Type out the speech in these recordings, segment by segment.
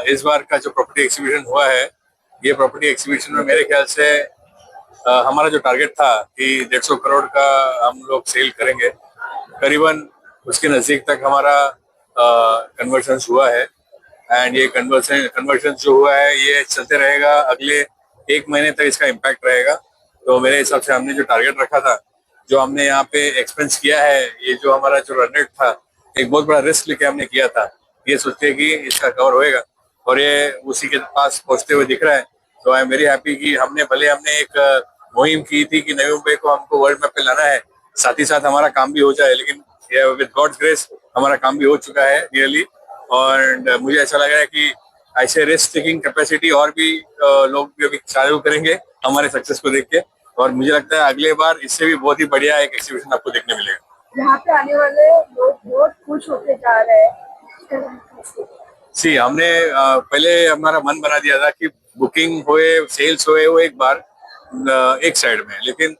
इस बार का जो प्रॉपर्टी एग्जीबिशन हुआ है, ये प्रॉपर्टी एग्जीबिशन में मेरे ख्याल से हमारा जो टारगेट था कि 150 करोड़ का हम लोग सेल करेंगे, करीबन उसके नजदीक तक हमारा कन्वर्शन हुआ है। एंड ये कन्वर्शन जो हुआ है ये चलते रहेगा, अगले 1 महीने तक इसका इम्पैक्ट रहेगा। तो मेरे हिसाब से हमने जो टारगेट रखा था, जो हमने यहाँ पे एक्सपेंस किया है, ये जो हमारा जो रन रेट था, एक बहुत बड़ा रिस्क लेके हमने किया था, ये सोचते कि इसका कवर होएगा और ये उसी के पास पहुंचते हुए दिख रहा है। तो आई एम वेरी हैप्पी कि हमने एक मुहिम की थी कि नवी मुंबई को हमको वर्ल्ड मैप पे लाना है, साथ ही साथ हमारा काम भी हो जाए। लेकिन विद गॉड्स ग्रेस हमारा काम भी हो चुका है नियरली। और मुझे ऐसा लग रहा है कि ऐसे रिस्क टेकिंग कैपेसिटी और भी लोग भी अभी चालू करेंगे हमारे सक्सेस को देख के। और मुझे लगता है अगले बार इससे भी बहुत ही बढ़िया एक एक्सिबिशन आपको देखने मिलेगा। यहाँ पे आने वाले लोग बहुत खुश होते जा रहे हैं। हमने पहले हमारा मन बना दिया था कि बुकिंग होए, सेल्स होए, वो एक बार एक साइड में, लेकिन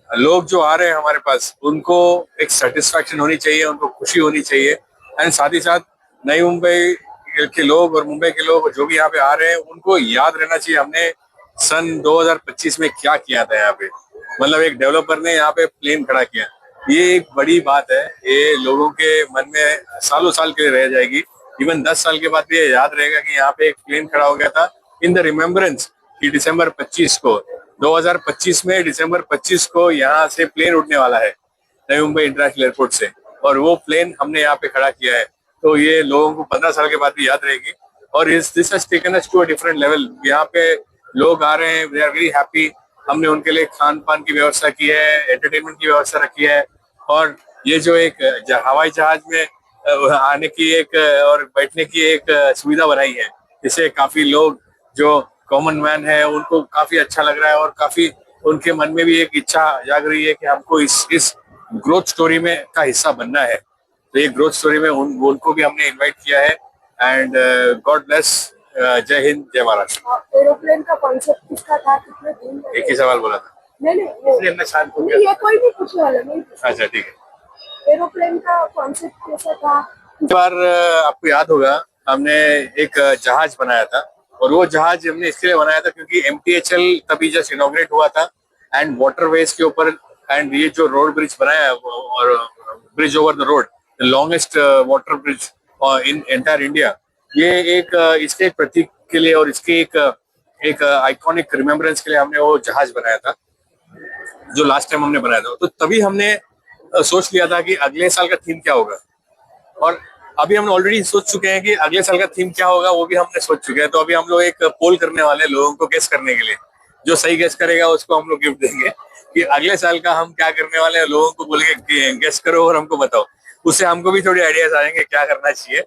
लोग जो आ रहे हैं हमारे पास, उनको एक सेटिस्फैक्शन होनी चाहिए, उनको खुशी होनी चाहिए। एंड साथ ही साथ नई मुंबई के लोग और मुंबई के लोग जो भी यहाँ पे आ रहे हैं, उनको याद रहना चाहिए हमने सन 2025 में क्या किया था यहाँ पे। मतलब एक डेवलपर ने यहाँ पे प्लेन खड़ा किया, ये एक बड़ी बात है। ये लोगों के मन में सालों साल के लिए रह जाएगी। इवन 10 साल के बाद भी ये याद रहेगा कि यहाँ पे एक प्लेन खड़ा हो गया था इन द रिमेम्बरेंस कि दिसंबर 25 को, 2025 में दिसंबर 25 को यहाँ से प्लेन उड़ने वाला है नई मुंबई इंटरनेशनल एयरपोर्ट से, और वो प्लेन हमने यहाँ पे खड़ा किया है। तो ये लोगों को 15 साल के बाद भी याद रहेगी। और this has taken us to a different level. यहाँ पे लोग आ रहे हैं, दे आर वेरी हैप्पी। हमने उनके लिए खान पान की व्यवस्था की है, एंटरटेनमेंट की व्यवस्था रखी है। और ये जो एक हवाई जहाज में आने की एक और बैठने की एक सुविधा बनाई है, जिससे काफी लोग जो कॉमन मैन है उनको काफी अच्छा लग रहा है, और काफी उनके मन में भी एक इच्छा जाग रही है कि हमको इस ग्रोथ स्टोरी में का हिस्सा बनना है। तो ये ग्रोथ स्टोरी में उनको भी हमने इनवाइट किया है। And God bless. जय हिंद, जय महाराष्ट्र। एरोप्लेन का कॉन्सेप्ट किसका था, कितने दिन लगे? एक ही सवाल बोला था, नहीं इसलिए मैं शांत हो गया। ये कोई नहीं पूछने वाला, नहीं। अच्छा ठीक है। एरोप्लेन का कॉन्सेप्ट कैसा था? इस बार आपको याद होगा, हमने एक जहाज बनाया था, और वो जहाज हमने इसके लिए बनाया था क्योंकि MTHL तभी जस्ट इनॉग्रेट हुआ था, एंड वाटरवेज के ऊपर, एंड ये जो रोड ब्रिज बनाया है, और bridge over the road, the longest water bridge in entire India, ये एक इसके एक प्रतीक के लिए और इसके एक आइकॉनिक रिमेम्बरेंस के लिए हमने वो जहाज बनाया था, जो लास्ट टाइम हमने बनाया था। तो तभी हमने सोच लिया था कि अगले साल का थीम क्या होगा, और अभी हम ऑलरेडी सोच चुके हैं कि अगले साल का थीम क्या होगा, वो भी हमने सोच चुके हैं। तो अभी हम लोग एक पोल करने वाले हैं लोगों को गेस करने के लिए। जो सही गेस करेगा उसको हम लोग गिफ्ट देंगे कि अगले साल का हम क्या करने वाले हैं। लोगों को बोलेंगे कि गेस करो और हमको बताओ, उससे हमको भी थोड़ी आइडियाज आएंगे क्या करना चाहिए।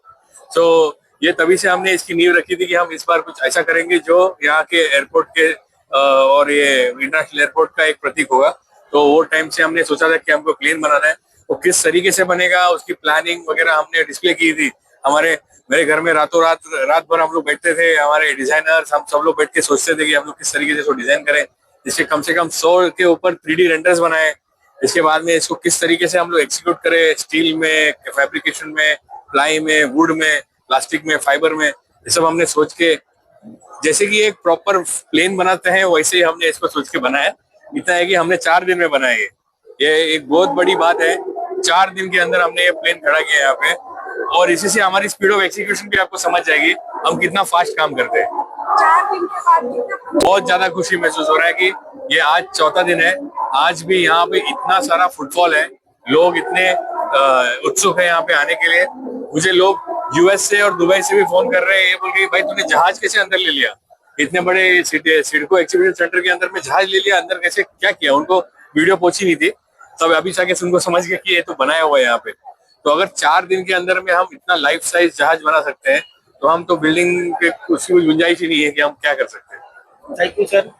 तो ये तभी से हमने इसकी नींव रखी थी कि हम इस बार कुछ ऐसा करेंगे जो यहाँ के एयरपोर्ट के और ये इंटरनेशनल एयरपोर्ट का एक प्रतीक होगा। तो वो टाइम से हमने सोचा था कि हमको प्लेन बनाना है, वो किस तरीके से बनेगा उसकी प्लानिंग वगैरह हमने डिस्प्ले की थी। मेरे घर में रात भर हम लोग बैठते थे, हमारे डिजाइनर्स, हम सब लोग बैठ के सोचते थे कि हम लोग किस तरीके से इसको डिजाइन करें, जिससे कम से कम 100 के ऊपर 3D रेंडर्स बनाए। इसके बाद में इसको किस तरीके से हम लोग एक्सिक्यूट करें, स्टील में, फैब्रिकेशन में, प्लाई में, वुड में, प्लास्टिक में, फाइबर में, ये सब हमने सोच के, जैसे कि एक प्रॉपर प्लेन बनाते हैं वैसे ही हमने इसको सोच के बनाया। इतना है कि हमने 4 दिन में बनाया। ये एक बहुत बड़ी बात है, 4 दिन के अंदर हमने ये प्लेन खड़ा किया यहाँ पे। और इसी से हमारी स्पीड ऑफ एग्जीक्यूशन भी आपको समझ जाएगी हम कितना फास्ट काम करते हैं। 4 दिन के बाद बहुत ज्यादा खुशी महसूस हो रहा है कि ये आज चौथा दिन है, आज भी यहाँ पे इतना सारा फुटफॉल है, लोग इतने उत्सुक है यहाँ पे आने के लिए। मुझे लोग US से और दुबई से भी फोन कर रहे हैं, ये बोल के भाई तूने जहाज कैसे अंदर ले लिया, इतने बड़े सिडको एग्जीबिशन सेंटर के अंदर में जहाज ले लिया, अंदर कैसे, क्या किया। उनको वीडियो पहुंची नहीं थी, तब अभी जाके उनको समझ गया कि ये तो बनाया हुआ है यहाँ पे। तो अगर 4 दिन के अंदर में हम इतना लाइफ साइज जहाज बना सकते हैं, तो हम तो बिल्डिंग के उसकी गुंजाइश ही नहीं है कि हम क्या कर सकते हैं। Thank you sir.